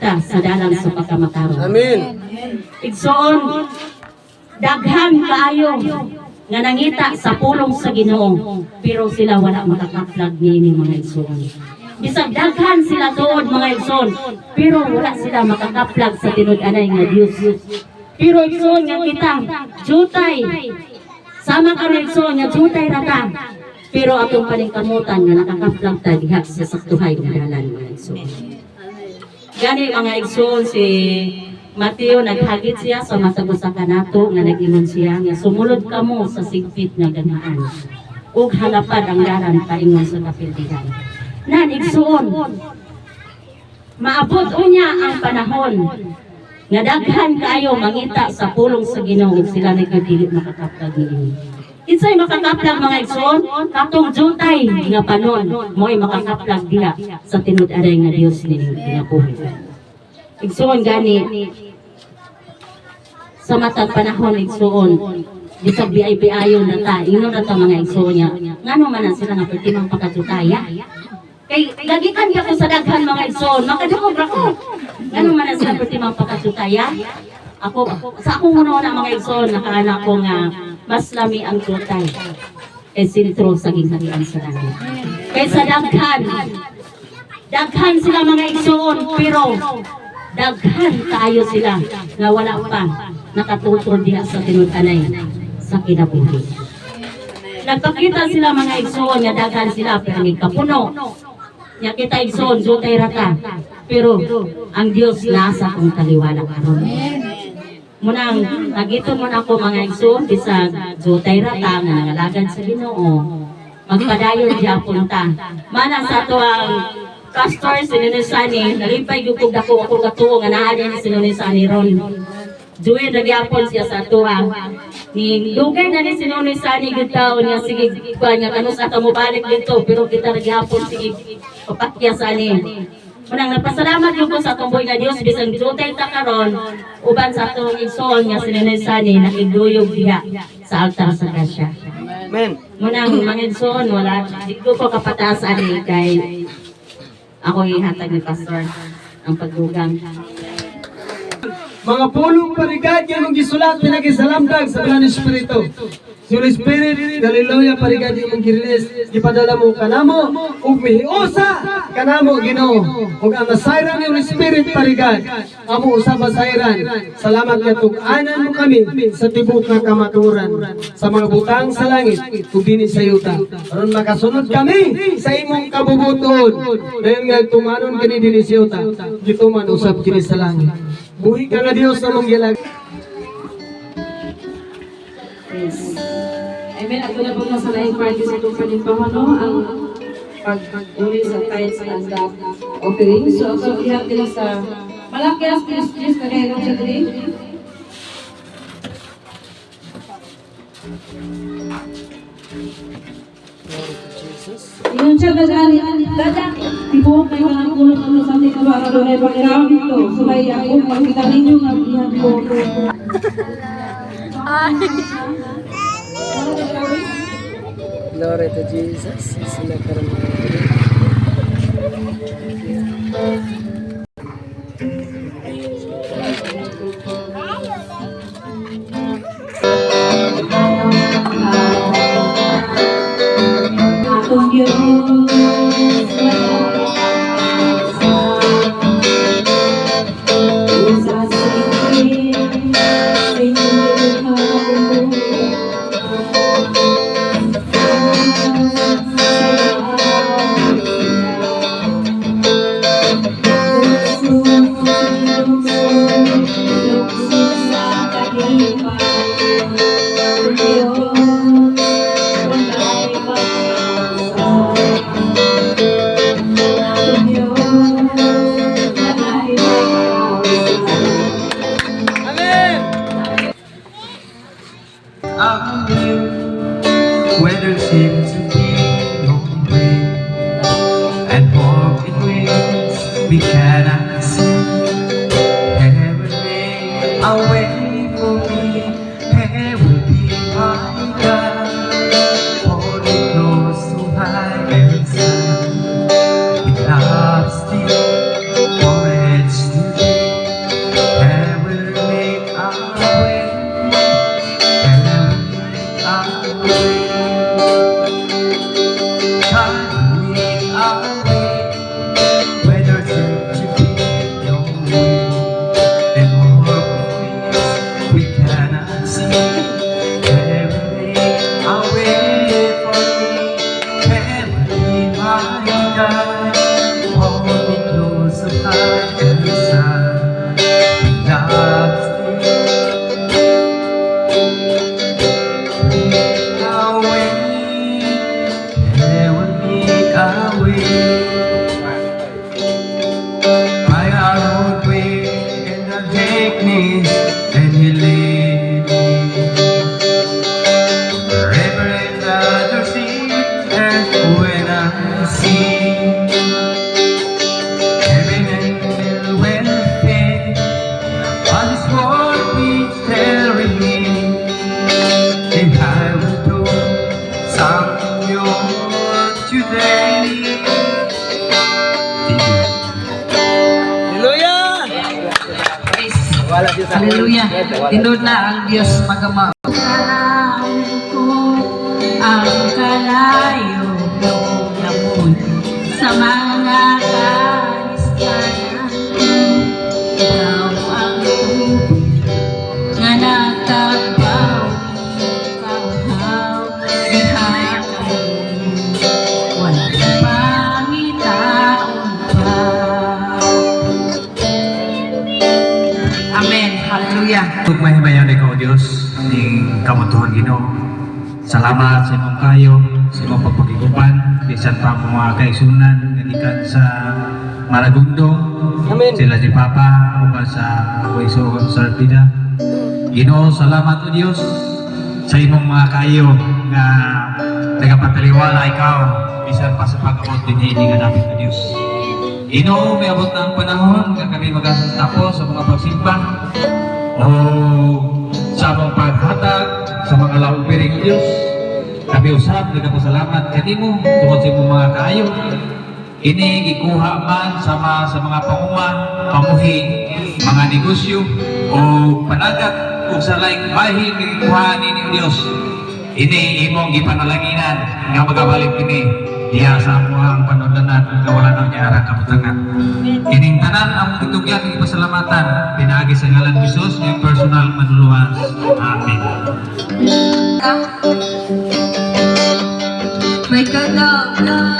kita sa dalan sa pagkamakaron. Amen. Igsoon, daghan kaayo nga nangita sa pulong sa Ginoo, pero sila wala makakaplag niini mga igsoon. Bisag daghan sila tuod mga igsoon, pero wala sila makakaplag sa tinud-anay nga Dios. Pero igsoon nga kita, jutay. Sama ka rin igsoon nga jutay rata. Pero atong paningkamutan nga nakakaplag ta diha sa saktuhay nga dalan mga igsoon. Gani mga igsoon si Mateo naghagit siya sa matag usa ka nato nga nag-ingon siya nga sumulod kamo sa sigpit nga ganaan ug halapad ang daran paingon sa kapildigan. Nan igsuon maabot unya ang panahon nga daghan kaayo mangita sa pulong sa Ginoo ug sila nagdili makakaplag niini. Kinsay makakaplag mga igsoon? Katong jutay nga panon mo'y makakaplag diha sa tinud-anay nga Dios ninyo nga buhi. Igsuon gani sa matag panahon igsuon bisag VIP ayon na ta ingnon na ta mga igsuon nya ngano man sila nga pertimang pakatutaya kay gagikan ka ko sa daghan mga igsuon makadungog ra ko ngano man sila pertimang pakatutaya ako sa akong una mga igsoon nakaanak ko nga mas lami ang tutay e sentro sa gingharian sa langit kaysa daghan sila mga igsoon pero daghan kaayo sila nga wala pa nakatutol diha sa tinud-anay sa kinabuhi. Nagpakita sila mga igsoon nga daghan sila pero may kapuno. Nya kita igsoon jutay rata pero ang Dios nasa kung taliwala karon. Munang nagiton mo ako mga igsoon bisag jutay rata nga nangalagan sa Ginoo. Magpadayon gyapon ta. Mana sa to ang pastor sinunisani, nalipay yung dako ako katuo nga naa din sinunisani ron. Juwin nagyapon siya sa tuwa. Ni dugay na ni sinunisani gyud taon nga sige kuan nga kanus ato mo balik dito pero kita nagyapon sige papakya sa ani. Munang nagpasalamat yung ko sa atong buhay nga Dios bisan jutay ta karon uban sa atong igsoon nga sinunisani nakiguyog diha sa altar sa grasya. Amen. Munang mga igsoon wala di ko kapataas ani kay ako ihatag ni pastor ang pagdugang. Mga pulong parigad yan ang gisulat pinagisalamdag sa Banal na Espiritu. Si Holy Spirit, Hallelujah, parigad yung girilis, ipadala mo kanamo, ug mihiusa kanamo Ginoo. Ug ang masayran ni Holy Spirit parigad, amo usab masayran. Salamat nga tug-anan mo kami sa tibok nga kamaturan sa mga butang sa langit ug dinhi sa yuta. Aron makasunod kami sa imong kabubuton. Dayon nga tumanon kini dinhi sa yuta, gituman usab kini sa langit. Buhi ka nga Dios na mong gilag. Yes. Amen. At wala po na sa laing party sa itong panimbahan, ang pag-uli sa tithes and offering. So, ihat nila sa malaki as please na kayo sa dali. Yun siya dadali, tibuok kayo ng kulong sa ating kabara doon ay pag-irawin dito. Sabay ako, makita ninyo nga iyan ko. Glory to Jesus. Sila karon. Atong Diyos And he lead me forever in the sea. And when I see heaven and hell will fade, all this world keeps telling me that I will do something today. Thank you. Hallelujah. Tinod na ang Diyos magama. Ang kalayo namon sa mga kanistanan. Ikaw ang tubig nga nagtagpaw, ikaw ihapon. Walang pangitaon pa. Amen. Hallelujah. Mahimayan ikaw, Diyos, ning kamutuhan Ginoo. Salamat sa imong kayo, sa imong pagpakiguban, bisan pa ang mga kaigsunan, nalikan sa Maragundo, Amen. sila si Papa, o ba sa Hueso Sarpida. Ginoo, salamat o Diyos sa imong mga kayo nga nagapataliwala ikaw, bisan pa sa pag-abot din nga namin o Diyos. Ginoo, may abot na ang panahon nga kami magtatapos sa mga pagsimba o sa among paghatag sa mga laupiring Diyos. Kami usap, nagpasalamat kanimo tungkol sa imong mga kaayo. Ini gikuha man sama sa mga panguman, pamuhi, mga negosyo o panagat o sa laing bahin gikuha ni Diyos. Ini imong gipanalanginan nga magabalik kini diya sa among panundanan nga wala na niya ara kabutangan. Ining tanan ang tutugyan ng pasalamatan pinaagi sa ngalan ni Jesus yung personal manluluwas. Amen. May kadaugan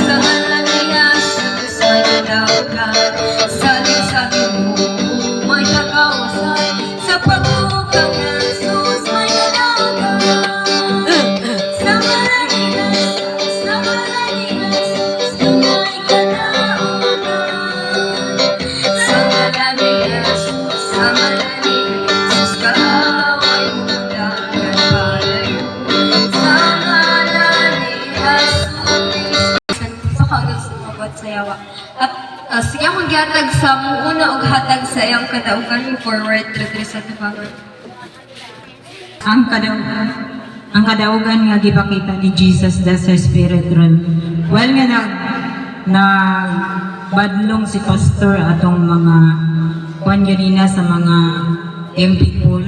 sa ngalan ni Jesus, may kadaugan sa lisabi mo, may kagawasan sa pagbugang ni Jesus, may kadaugan sa ngalan ni Jesus, sa ngalan ni Jesus, may kadaugan sa ngalan ni Jesus, sa ngalan ni Jesus, kaaway mo dagan palayo. Sayawa. At siya maghatag sa muuna og hatag sa iyang kadaugan forward to sa tubangan. Ang kadaugan nga gipakita ni Jesus sa Spirit ron. Well nga badlong si pastor atong mga kuan ganina sa mga young people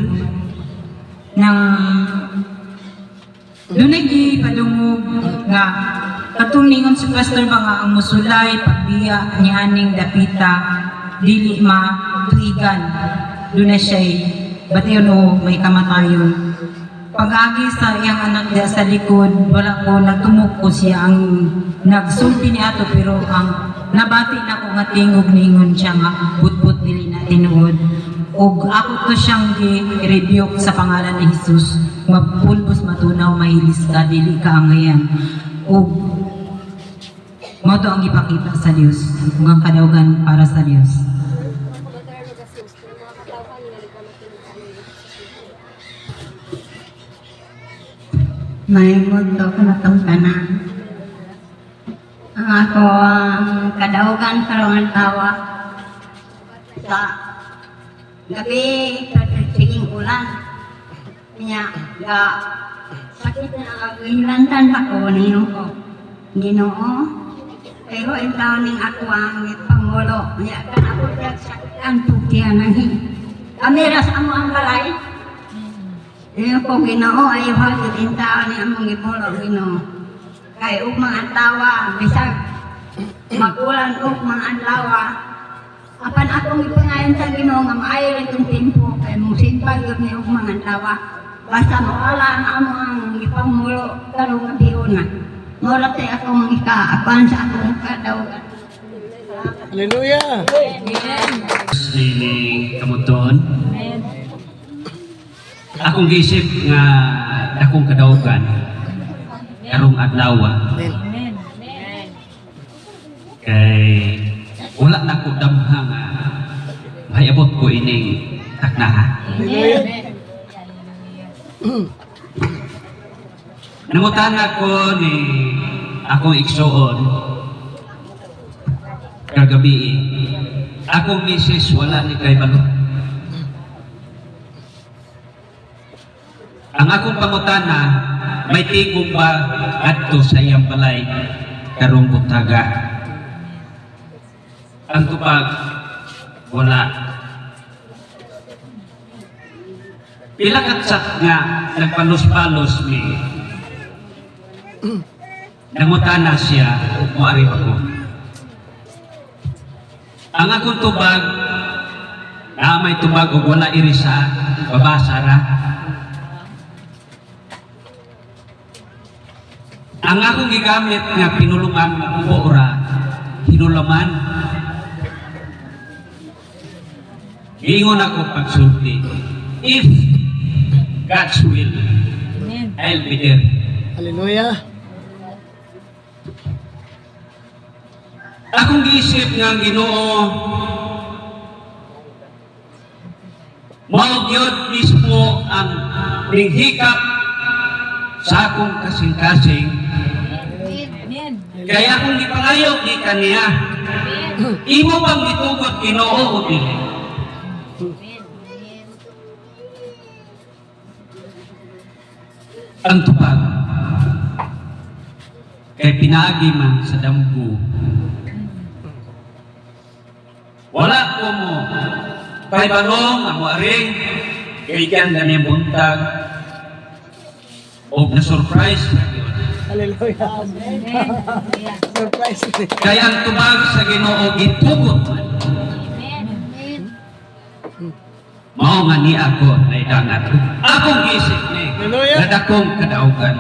nang dunay gipadungog nga katong ningon si pastor mga ang musulay pagbiya ni aning dapita dili matuigan dunay siya batayon o may kamatayon pag-agi sa iyang anak diya sa likod wala ko nagtumok ko siya ang nagsulti ni ato pero ang nabati na ko nga tingog ningon siya nga butbut dili na tinuod og ako to siyang gi-rebuke sa pangalan ni Jesus mapulbos matunaw mahilis ka dili ka angayan og mo to ang ipakita sa Dios ang kadaugan para sa Dios. May mundo ko na itong tanan. Ang ako ang kadaugan karong ang tawa sa gabi siging ulan. Kanya ga sakit na agwilantan pa ko ninong ko. Ginoo. Pero ang taon ning ako ang pangulo. Kanya kan ako diyan sakit ang tugtian nang amira sa amo ang balay. Iyo ko Ginoo ay hagit in taon ni among gipulo Ginoo. Kay ug mga tawa bisag magulan ug mga adlaw. Apan akong ipangayon sa Ginoo nga maayo itong tempo kay musimpag yun ni ug mga tawa. Basta mawala ang amo ang ipamulo karong gabion na. Mura tayo akong ika-apan sa akong kadaugan. Hallelujah. Ini kamuton. Akong gisip nga akong kadaugan karong adlaw. Kay wala na ko damha nga mahayabot ko ining taknaha. Nangutana ko ni akong igsuon kagabi. Akong misis wala ni kay balo. Ang akong pangutana, may tigong ba adto sa iyang balay karong butaga? Ang tupag, wala. Pila katsak nga nagpalos-palos ni nangutana siya ug moari ako. Ang akong tubag, may tubag ug wala irisa, babasa ra. Ang akong gigamit nga pinulungan nga ora, hinulaman. Giingon ako pagsulti, if God's will, I'll be there. Hallelujah. Akong giisip nga ang Ginoo, mao gyud mismo ang ninghikap sa akong kasing-kasing. Kaya akong gipangayo di kaniya, imo bang gitugot Ginoo o dili? Ang tupag kay pinaagi man sa damgo. Wala ko mo kay banong ang waring kay ganda ni buntag o na-surprise na yun. Hallelujah. Surprise. Kaya ang tubag sa Ginoo gitugot man. Mao nga ni ako na idangat. Akong gisip ni Hallelujah. nadakong kadaugan.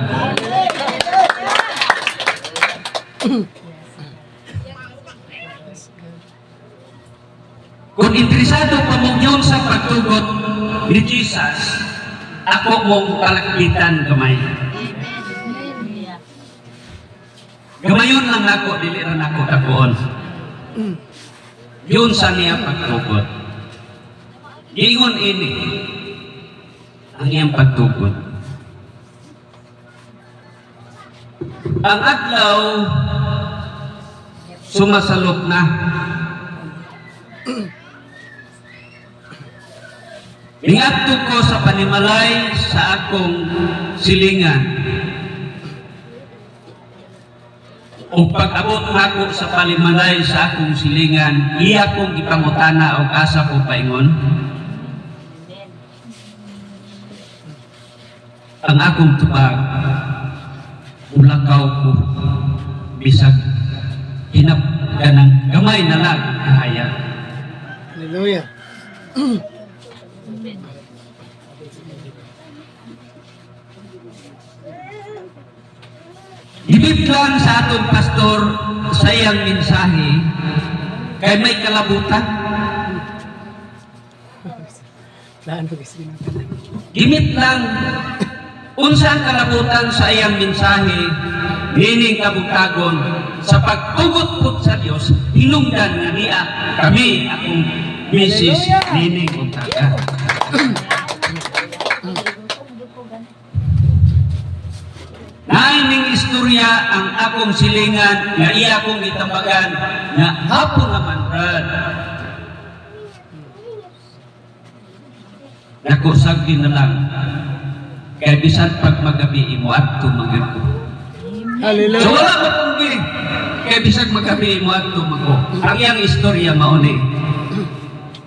Kung interesado pa mo yun sa pagtugot ni Jesus, ako mong palakpitan gamay. Gamayon lang ako, dili rin ako takuon. Yun sa niya pagtugot. Giingon ini ang iyang pagtugot. Ang adlaw sumasalok na. Ingadto ko sa panimalay sa akong silingan. O pag-abot nako sa panimalay sa akong silingan, iya kong ipangutana o asa ko paingon. Ang akong tubag, ulakaw ko, bisag hinap ka ng gamay na lang kahaya. Hallelujah. Ibiglan sa atong pastor sa iyang mensahe kay may kalabutan. Daan ko kasi Gimit lang unsa ang kalabutan sa iyang mensahe nining kabutagon sa pagtugot pud sa Dios hinungdan nga niya kami akong misis nining buntaga. Naining istorya ang akong silingan nga iya akong itambagan nga hapon naman brad. Nakusag din na lang kaya bisan pag magabi imo adto magako. Hallelujah. So wala ko punggi kaya bisan magabi imo adto magako. Ang iyang istorya mauni.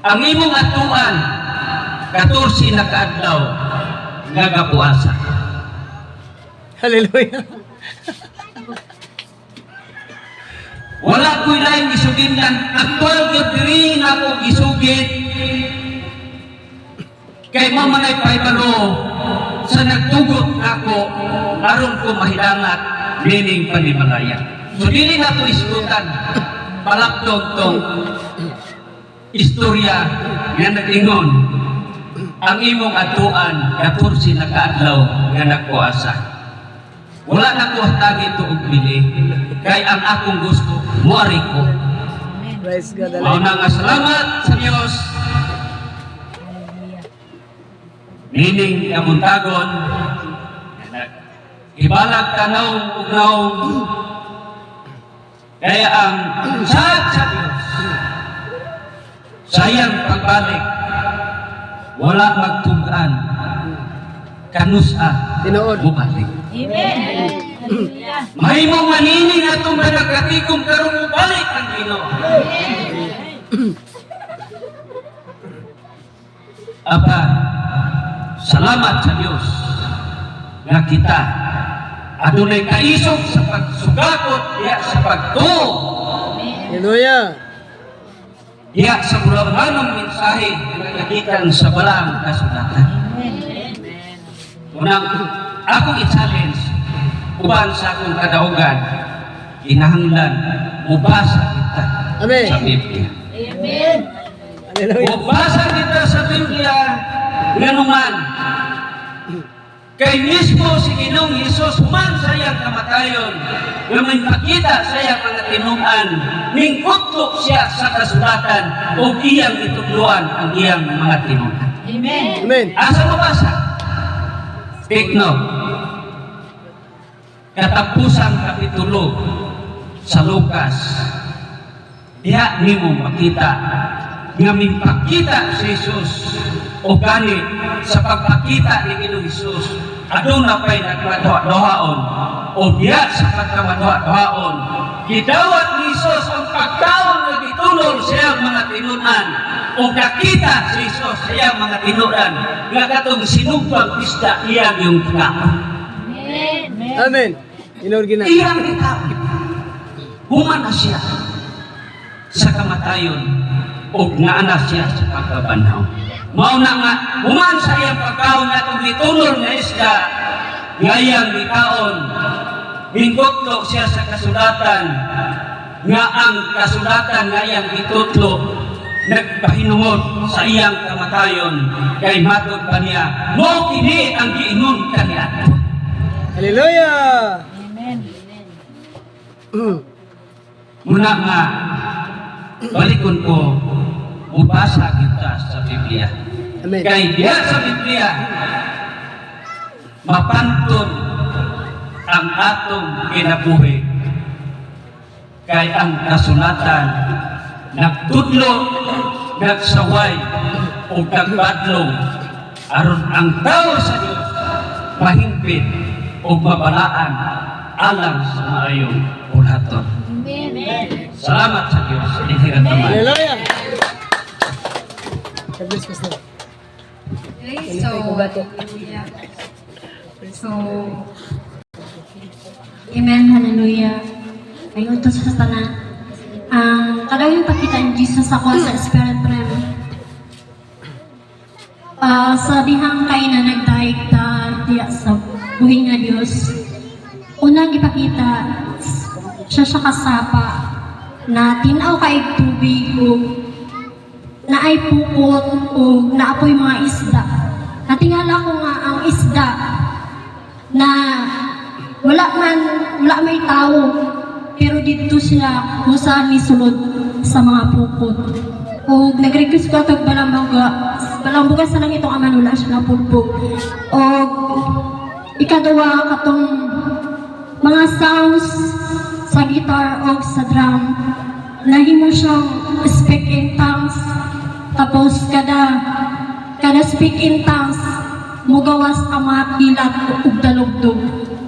Ang imong atuan 14 na kaadlaw nga gapuasa. Hallelujah. Wala ko'y laing gisugin lang. Actual yun diri na ako gisugin. Kay mamanay paibalo sa nagtugot ako aron ko mahilangat meaning panimalaya. So dili na to isgutan. palakdong tong istorya nga nag-ingon ang imong atuan 14 na kaadlaw nga nagpuasa. Wala na ko hatagi ito og bili kay ang akong gusto muari ko. Praise God. Mao na nga salamat sa Dios. Meaning kamuntagon ibalag tanaw ug naong kaya ang sad sa Dios sayang pagbalik wala magtugan kanusa Tinuod. mubalik. Mahimong manini nga itong nagkatikom karong mubalik ang Ginoo. Aba, salamat sa Dios nga kita adunay kaisog sa pagsugakot diya sa pagtuo Hallelujah. diya sa mulawanong mensahe nga nagikan sa balang kasulatan. Unang akong i-challenge uban sa akong kadaugan kinahanglan mubasa kita Amen. sa Biblia. Hallelujah. Mubasa kita sa Biblia nganuman kay mismo si Ginoong Hesus human sa iyang kamatayon nga makita sa iyang mga tinuan ningkutlok siya sa kasulatan o iyang itudluan ang iyang mga tinuan. Amen. Asa mabasa? Take note. Katapusang kapitulo sa Lucas. Diha nimo makita nga mipakita si Jesus o gani sa pagpakita ni Ginoong Hesus aduna pay nagmadwa-dwahaon o diha sa pagkamadwa-dwahaon gidawat ni Jesus ang pagkaon nga gitulong sa iyang mga tinunan o nakita si Jesus sa iyang mga tinunan nga katong sinugbang isda iyang yung kinaon. Amen. Tinuod gina. Iyang kinaon. Human na siya sa kamatayon o naana siya sa pagkabanhaw. Mao na nga, human sa iyang pagkaon na itong gitulong na isda ngayang gikaon hinggotlok siya sa kasulatan nga ang kasulatan ngayang gitutlo nagpahinuhod sa iyang kamatayon kay matod pa niya mo kini ang giingon kaniadto. Hallelujah. Muna nga balikon ko mubasa kita sa Biblia. Amen. Kay diya sa Biblia mapantun ang atong kinabuhi kay ang kasulatan nagtudlo nagsaway o nagbadlong aron ang tao sa Dios mahimpit o mabalaan alang sa maayong ulaton. Salamat sa Dios. Inihiran naman. Hallelujah. God bless, Pastor. Okay, so, yeah. So, Amen, hallelujah. Ay utos sa tanan. Ang kadawing pakita ni Jesus ako sa spirit realm. Sa dihang kay na nagdaig ta diya sa buhay nga Dios. Unang ipakita siya kasapa na tinaw kay tubig o na ay pukot o naapoy mga isda. Natingala ko nga ang isda na wala may tao pero dito sila kung saan may sulod sa mga pukot. O nag-request ko ito balambuga sa lang itong amanula siya na pulpog. O ikaduwa katong mga sounds sa guitar o sa drum nahimo siyang speak in tongues tapos kada speak in tongues mugawas ang mga kilat ug dalugdog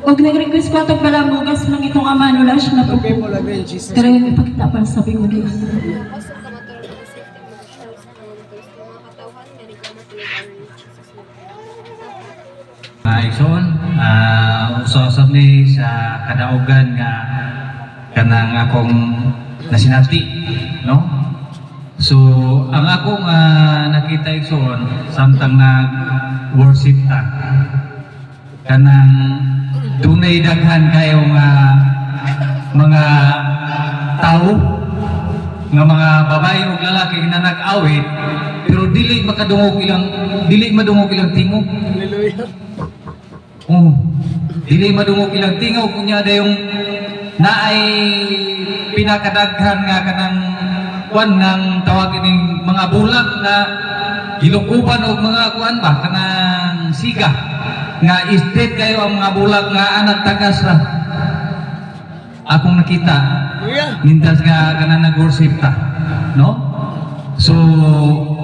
og nag-request ko atong balambugas lang itong amanula siya na Okay pulpog. mo lang in Jesus. Pero yung ipakita para sa Biblia. Also, kamatuloy ng safety mga shows na mga katauhan, nga rin kamatuloy ng Jesus. Igsoon, usosab ni sa kadaugan nga kanang akong nasinati, no? So, ang akong nakita igsoon samtang nag-worship ta kanang dunay daghan kayo nga mga tao nga mga babae ug lalaki na nag-awit pero dili madungog ilang tingog. Oh, dili madungog ilang tingog kunya dayong naay pinakadaghan nga kanang kuan ng tawagin ning mga bulak na gilukuban og mga kuan ba kanang siga nga isted kayo ang mga bulak nga anak tagas ra. Akong nakita mintas nga kanang nag-worship ta, no? So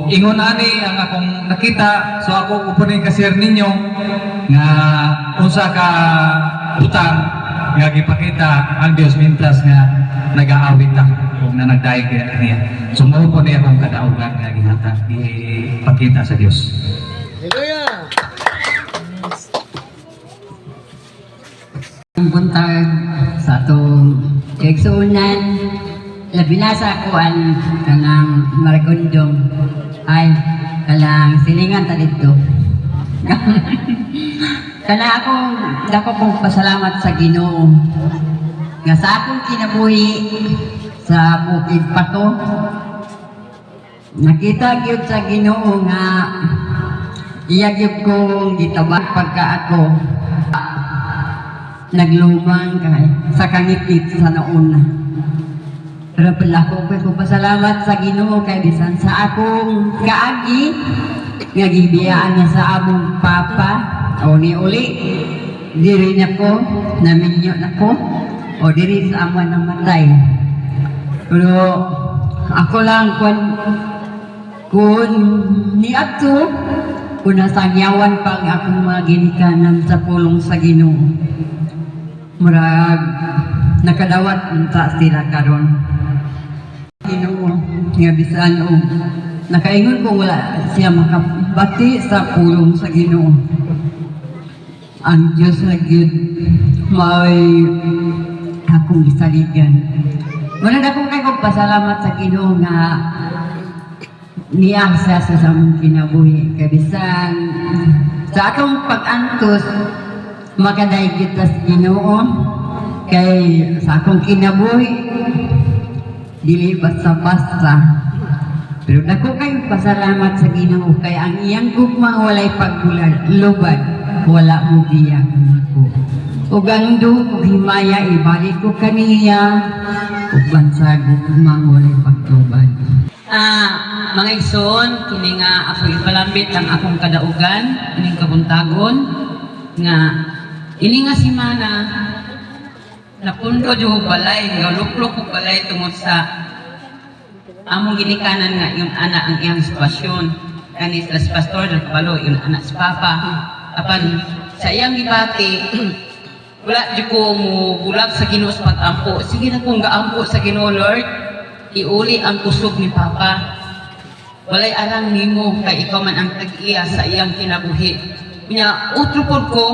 ingon ani ang akong nakita, so ako upunin ka-share ninyo nga unsa ka butang nga gipakita ang Dios mintas nga nag-aawit ta kung na nagdaig niya. So mao po niya akong kadaugan nga gihatag ipakita sa Dios. Buntag sa atong igsuunan, labi na sa kuan kanang Maragondong ay kalang silingan ta dito. Kana akong dako pong pasalamat sa Ginoo nga sa akong kinabuhi sa bukid pa to. Nakita gyud sa Ginoo nga iya gyud kong gitabang pagka ako naglumang kay sa kangitid sa nauna. Pero pala ko pasalamat sa Ginoo kay bisan sa akong kaagi nga gibiyaan niya sa among papa o ni uli diri nako naminyo nako o diri sa amon namatay. Pero ako lang kun ni ato kung nasangyawan pang akong mga ginikanan sa pulong sa Ginoo. Murag nakadawat unta sila karon. Ginoo nga bisan og nakaingon kung wala siya makabati sa pulong sa Ginoo. Ang Diyos na gyud may akong gisaligan. Muna akong kay pasalamat sa Ginoo nga niya siya sa among kinabuhi. Kay bisan sa atong pag-antos makadaig kita sa Ginoo kay sa akong kinabuhi dili basta-basta. Pero dako kay pasalamat sa Ginoo kay ang iyang gugma walay paglubad, wala mo biya ko. Ug ang ug himaya ibalik ko kaniya ug bansag gugma walay paglubad. Mga igsoon, kini nga ako ipalambit ang akong kadaugan, ining kabuntagon nga ini nga simana napundo yung balay, nga luklok ko balay tungod sa among ginikanan nga yung anak ang iyang sitwasyon. Kani sa pastor ng kabalo, yung anak sa papa. Apan sa iyang gibati, wala di ko mo bulag sa Ginoo sa pag-ampo. Sige na kung gaampo sa Ginoo, Lord, iuli ang kusog ni papa. Walay arang nimo kay ikaw man ang tag-iya sa iyang kinabuhi. Nya utro pod ko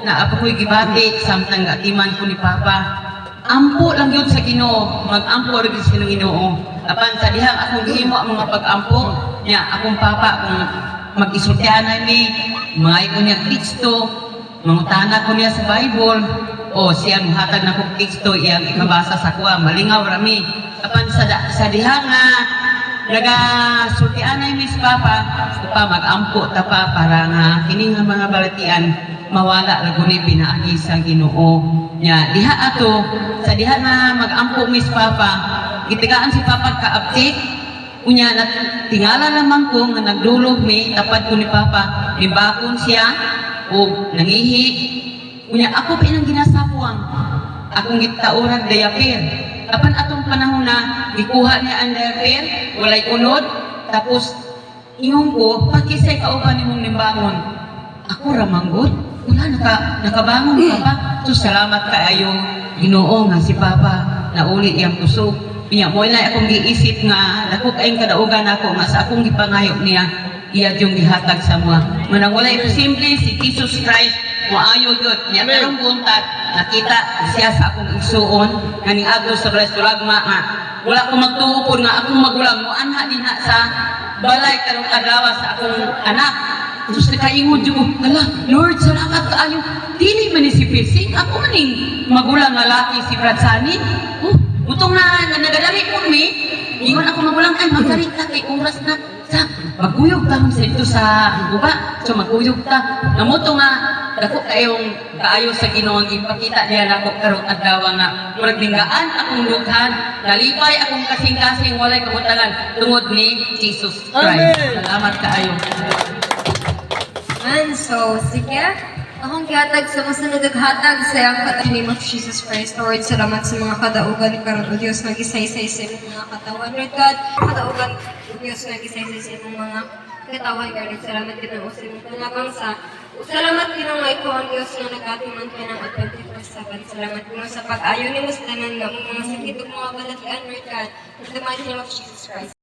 na apo ko'y gibati samtang atiman ko ni papa. Ampo lang yun sa Ginoo, mag-ampo rin sa Ginoo. Apan sa dihang akong gihimo ang mga pag-ampo nya akong papa kung mag-isultihan ni may ko niya Kristo, mangutana ko niya sa Bible o siya muhatag na kong Kristo iyang ikabasa sa kuha malingaw rami. Apan sa dihang nga nagasultian ay Miss Papa, mag-ampo ta pa para nga kining nga mga balatian mawala laguni pinaagi sa Ginoo. Nya diha ato sa diha na mag-ampo Miss Papa, gitigaan si Papa kaaptik unya na tingala lamang ko nga nagdulog mi tapad ko ni Papa, limbakon siya o nangihi. Unya ako pa inang ginasapuang akong gitauran dayapir. Apan atong panahon na gikuha niya ang diaper, walay unod, tapos ingon ko, pakisay kauban nimong nimbangon. Ako ramanggot, wala nakabangon Papa. So salamat kaayo Ginoo nga si Papa nauli iyang kusog. Niya mo na akong giisip nga dako kaayong kadaugan ako nga sa akong gipangayo niya iya yung gihatag sa mga. Manang walay simple si Jesus Christ maayo gyud niya karong buntag nakita siya sa akong igsuon nga niadto sa Balay-Tulagma nga wala ko magtuupod nga akong magulang mo anha dinha sa balay karong adlaw sa akong anak. Tapos nakaingod yung ala Lord salamat kaayo dili man ni si Pising ako maning magulang nga laki si Bradsani. Utong na nagadali po mi ingon ako magulangkan, magkarit ka kay oras na sa magkuyog ta sa ito sa guba. So magkuyog ta. Namoto nga dako kaayo sa Ginoo ang ipakita niya nako karong adlaw nga murag linggaan akong lughan, nalipay akong kasing-kasing walay kabutalan tungod ni Jesus Christ. Salamat kaayo. And so, sige. Akong gihatag sa masunod hatag sa iyang name of Jesus Christ. Lord, salamat sa mga kadaugan ni karon o Diyos nga gisaysay sa imong mga katawan. Lord God, kadaugan o Diyos nga gisaysay sa imong mga katawan. Lord, salamat din ang sa imong panabangsa. Salamat din ang ikaw ang Diyos nga nagatuman ka ng Adventist Sabat. Salamat din sa pag-ayo ni Mustanan nga mga sakit o mga balatian, Lord God. In the mighty name of Jesus Christ.